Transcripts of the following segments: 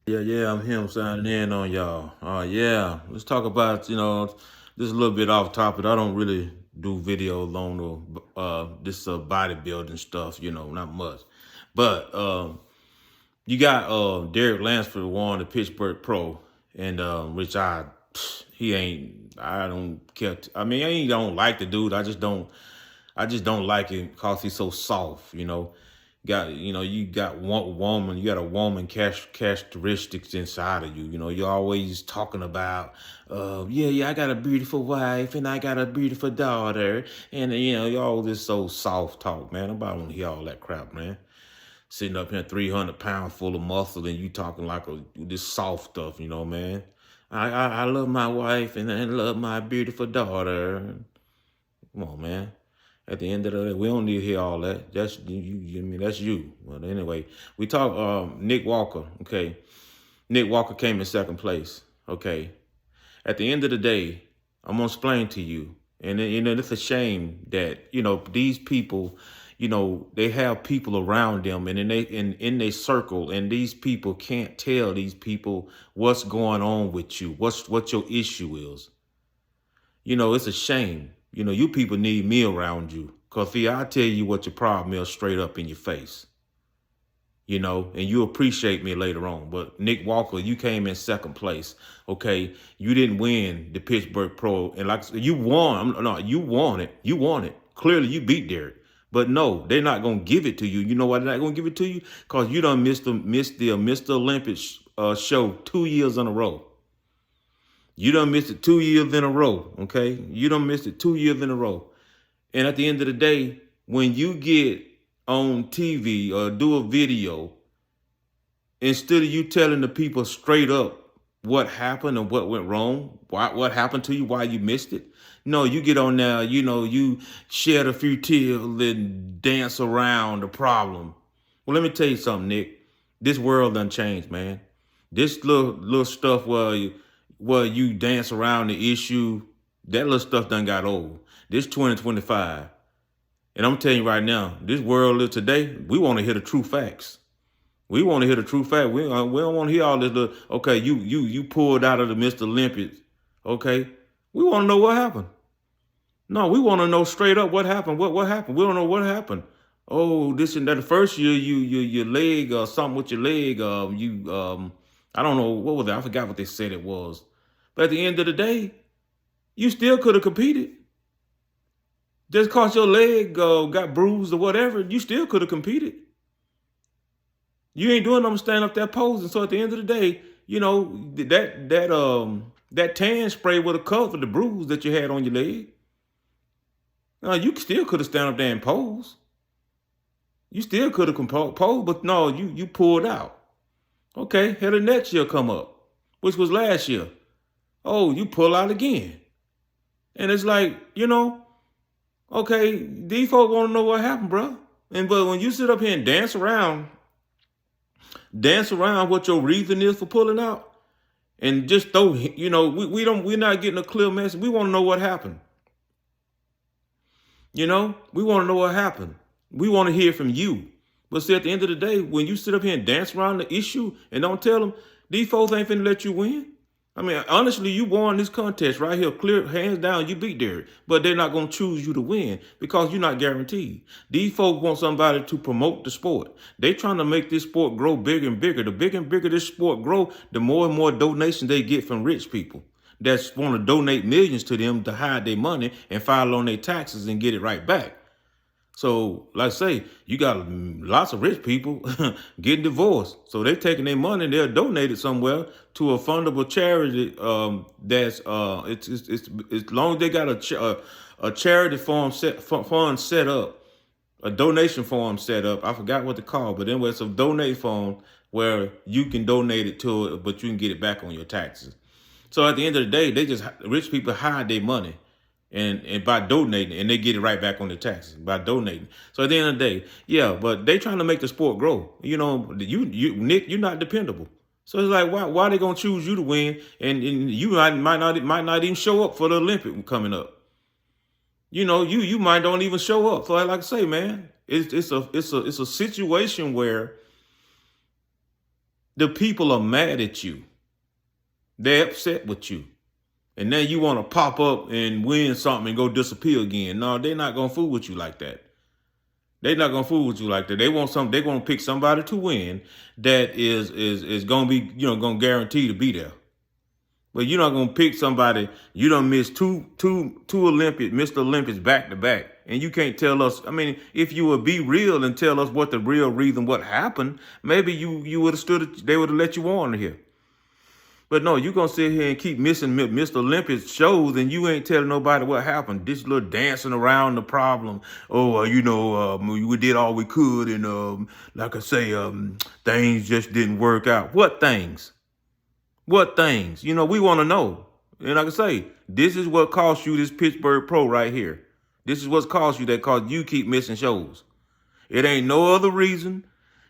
Yeah, I'm him signing in on y'all. Yeah, let's talk about, this is a little bit off topic. I don't really do videos on this bodybuilding stuff, not much. But you got Derek Lansford won the Pittsburgh Pro, and which he ain't, I don't care. I mean, I ain't don't like the dude. I just don't like him because he's so soft, you got one woman, you got a woman characteristics inside of you. You're always talking about, yeah, I got a beautiful wife and I got a beautiful daughter, and you're all this so soft talk, man. Nobody want to hear all that crap, man. Sitting up here 300 pounds full of muscle and you talking like this soft stuff, man. I love my wife and I love my beautiful daughter. Come on, man. At the end of the day, we don't need to hear all that. That's you. I mean, that's you. But anyway, we talk. Nick Walker. Okay, Nick Walker came in second place. Okay. At the end of the day, I'm gonna explain to you, and it's a shame that these people, they have people around them, and in their circle, and these people can't tell these people what's going on with you, what your issue is. It's a shame. You people need me around you. Because, see, I tell you what your problem is straight up in your face. And you appreciate me later on. But Nick Walker, you came in second place. Okay. You didn't win the Pittsburgh Pro. And like you won. No, you won it. You won it. Clearly, you beat Derek. But no, they're not going to give it to you. You know why they're not going to give it to you? Because you done missed the Mr. Olympics show 2 years in a row. You done missed it 2 years in a row, okay? You done missed it 2 years in a row. And at the end of the day, when you get on TV or do a video, instead of you telling the people straight up what happened and what went wrong, what happened to you, why you missed it, no, you get on there, you shed a few tears and dance around the problem. Well, let me tell you something, Nick. This world done changed, man. This little stuff where you dance around the issue, that little stuff done got old. This 2025. And I'm telling you right now, this world of today, we want to hear the true facts. We want to hear the true fact. We don't want to hear all this little, okay, you pulled out of the Mr. Olympics. Okay. We want to know what happened. No, we want to know straight up what happened. What happened? We don't know what happened. Oh, this and that. The first year, your leg or something with your leg. I don't know what was it. I forgot what they said it was. But at the end of the day, you still could have competed. Just cause your leg got bruised or whatever, you still could have competed. You ain't doing nothing standing up there posing. So at the end of the day, that tan spray would have covered the bruise that you had on your leg. You still could have stand up there and pose. You still could have posed, but no, you pulled out. Okay, had the next year come up, which was last year. Oh, you pull out again. And it's like, okay, these folks want to know what happened, bro. But when you sit up here and dance around what your reason is for pulling out, and just throw, we're not getting a clear message. We want to know what happened. We want to know what happened. We want to hear from you. But see, at the end of the day, when you sit up here and dance around the issue and don't tell them, these folks ain't finna let you win. I mean, honestly, you won this contest right here, clear, hands down, you beat Derek. But they're not going to choose you to win because you're not guaranteed. These folks want somebody to promote the sport. They trying to make this sport grow bigger and bigger. The bigger and bigger this sport grow, the more and more donations they get from rich people that want to donate millions to them to hide their money and file on their taxes and get it right back. So, like I say, you got lots of rich people getting divorced. So they're taking their money and they'll donate it somewhere to a fundable charity. That's it's as long as they got a charity fund set up, a donation form set up. I forgot what to call, but anyway, it's a donate form where you can donate it to it, but you can get it back on your taxes. So at the end of the day, rich people hide their money. And by donating, and they get it right back on their taxes by donating. So at the end of the day, yeah, but they trying to make the sport grow. Nick, you're not dependable. So it's like, why they gonna choose you to win, and you might not even show up for the Olympic coming up. You might don't even show up. So like I say, man, it's a situation where The people are mad at you. They're upset with you. And then you want to pop up and win something and go disappear again. No, they're not going to fool with you like that. They're not gonna fool with you like that. They want some. They're gonna pick somebody to win that is gonna be, gonna guarantee to be there. But you're not gonna pick somebody. You don't miss two Olympics, Mr. Olympics back to back, and you can't tell us. I mean, if you would be real and tell us what the real reason, what happened, maybe you would have stood it. They would have let you on here. But no, you're going to sit here and keep missing Mr. Olympus shows, and you ain't telling nobody what happened. This little dancing around the problem. Oh, we did all we could, and like I say, things just didn't work out. What things? What things? We want to know. And like I say, this is what cost you this Pittsburgh Pro right here. This is what's cost you that caused you keep missing shows. It ain't no other reason.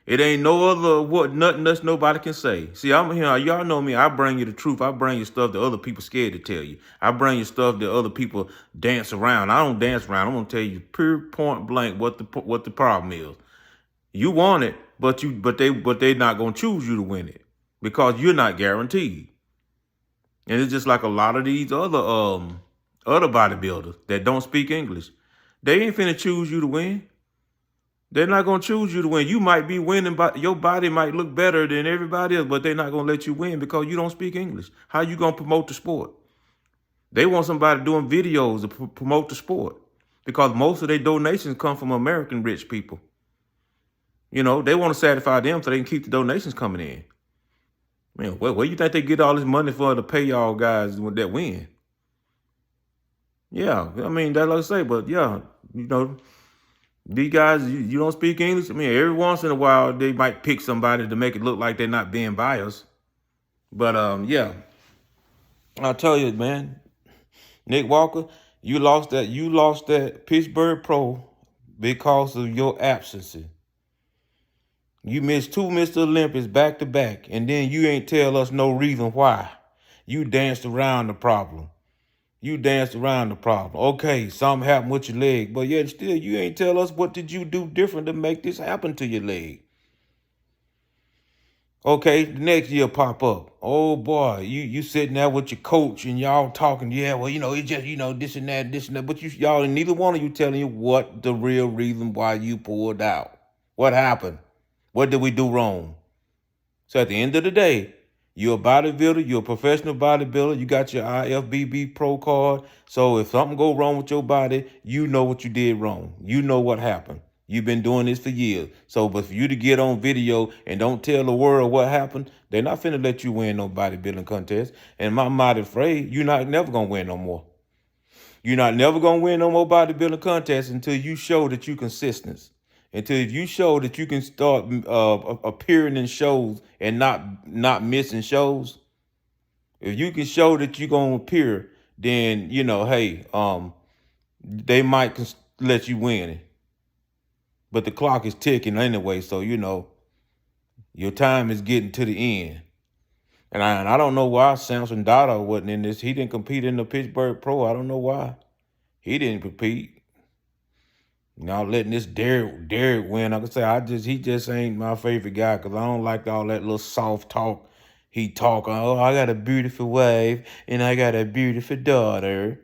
It ain't no other nothing else nobody can say. See, I'm here. Y'all know me. I bring you the truth. I bring you stuff that other people scared to tell you. I bring you stuff that other people dance around. I don't dance around. I'm gonna tell you pure point blank what the problem is. You want it, but they not gonna choose you to win it because you're not guaranteed. And it's just like a lot of these other bodybuilders that don't speak English. They ain't finna choose you to win. They're not going to choose you to win. You might be winning, but your body might look better than everybody else, but they're not going to let you win because you don't speak English. How you going to promote the sport? They want somebody doing videos to promote the sport because most of their donations come from American rich people. They want to satisfy them so they can keep the donations coming in. Man, where you think they get all this money for to pay y'all guys that win? Yeah, I mean, that's like I say, but yeah, these guys, you don't speak English. I mean, every once in a while, they might pick somebody to make it look like they're not being biased. But, yeah, I'll tell you, man, Nick Walker, you lost that Pittsburgh Pro because of your absence. You missed 2 Mr. Olympics back to back, and then you ain't tell us no reason why. You danced around the problem. Okay, something happened with your leg, but yet still you ain't tell us what did you do different to make this happen to your leg. Okay, the next year pop up. Oh boy, you sitting there with your coach and y'all talking, yeah, well, it's just, this and that, but y'all, neither one of you telling you what the real reason why you pulled out. What happened? What did we do wrong? So at the end of the day, you're a bodybuilder. You're a professional bodybuilder. You got your IFBB Pro card. So if something go wrong with your body, you know what you did wrong. You know what happened. You've been doing this for years. So, but for you to get on video and don't tell the world what happened, they're not finna let you win no bodybuilding contest. And I'm not afraid you're not never gonna win no more. You're not never gonna win no more bodybuilding contests until you show that you're consistent. Until if you show that you can start appearing in shows and not missing shows, if you can show that you're gonna appear, then hey, they might let you win it. But the clock is ticking anyway, so your time is getting to the end. And I don't know why Samson Dada wasn't in this. He didn't compete in the Pittsburgh Pro. I don't know why he didn't compete. Letting this Derek win. Like I say, he just ain't my favorite guy because I don't like all that little soft talk he talk. Oh, I got a beautiful wife and I got a beautiful daughter.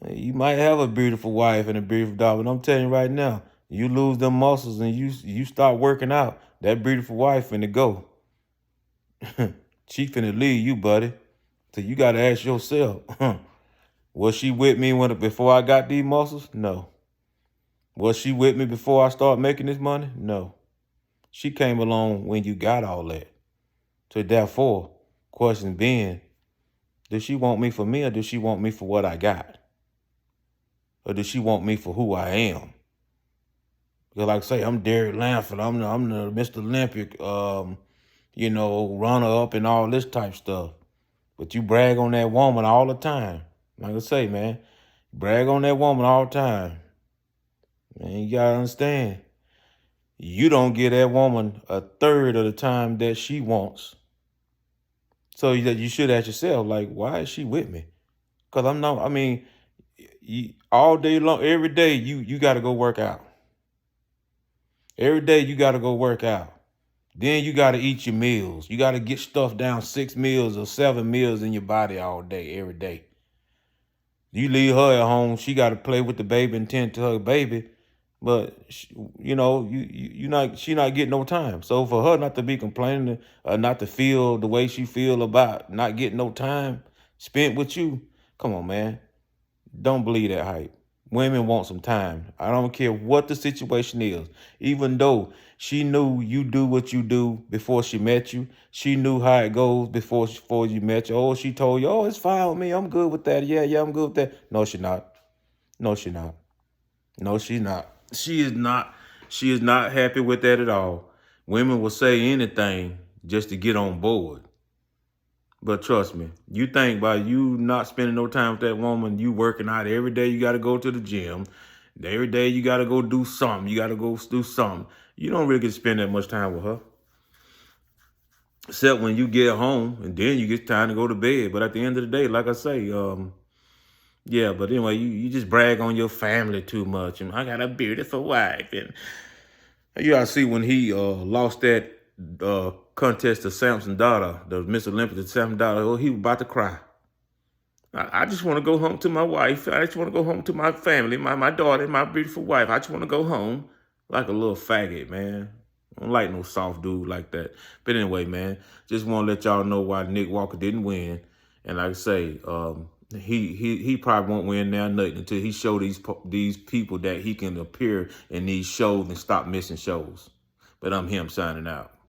You might have a beautiful wife and a beautiful daughter, but I'm telling you right now, you lose them muscles and you start working out, that beautiful wife finna go. She finna leave you, buddy. So you got to ask yourself, was she with me before I got these muscles? No. Was she with me before I started making this money? No. She came along when you got all that. So therefore, question being, does she want me for me or does she want me for what I got? Or does she want me for who I am? Because like I say, I'm Derek Lanford. I'm the Mr. Olympic, runner up and all this type stuff. But you brag on that woman all the time. Like I say, man, brag on that woman all the time. Man, you gotta understand, you don't give that woman a third of the time that she wants. So you should ask yourself, like, why is she with me? Because all day long, every day, you got to go work out. Every day you got to go work out. Then you got to eat your meals. You got to get stuff down 6 meals or 7 meals in your body all day, every day. You leave her at home, she got to play with the baby and tend to her baby. But you know, she not getting no time. So for her not to be complaining, not to feel the way she feel about not getting no time spent with you, come on, man. Don't believe that hype. Women want some time. I don't care what the situation is. Even though she knew you do what you do before she met you, she knew how it goes before you met you. Oh, she told you, oh, it's fine with me. I'm good with that. Yeah, I'm good with that. No, she not. No, she not. No, she's not. She is not. She is not happy with that at all. Women will say anything just to get on board. But trust me, you think by you not spending no time with that woman, you working out every day, you got to go to the gym. Every day you got to go do something. You got to go do something. You don't really get to spend that much time with her. Except when you get home and then you get time to go to bed. But at the end of the day, like I say, yeah, but anyway, you just brag on your family too much. And I got a beautiful wife. And you gotta see when he lost that contest to Samson daughter, the Miss Olympia to Samson daughter, oh, he was about to cry. I just want to go home to my wife. I just want to go home to my family, my daughter, my beautiful wife. I just want to go home like a little faggot, man. I don't like no soft dude like that. But anyway, man, just want to let y'all know why Nick Walker didn't win. And like I say, he probably won't win now nothing until he show these people that he can appear in these shows and stop missing shows. But I'm him signing out.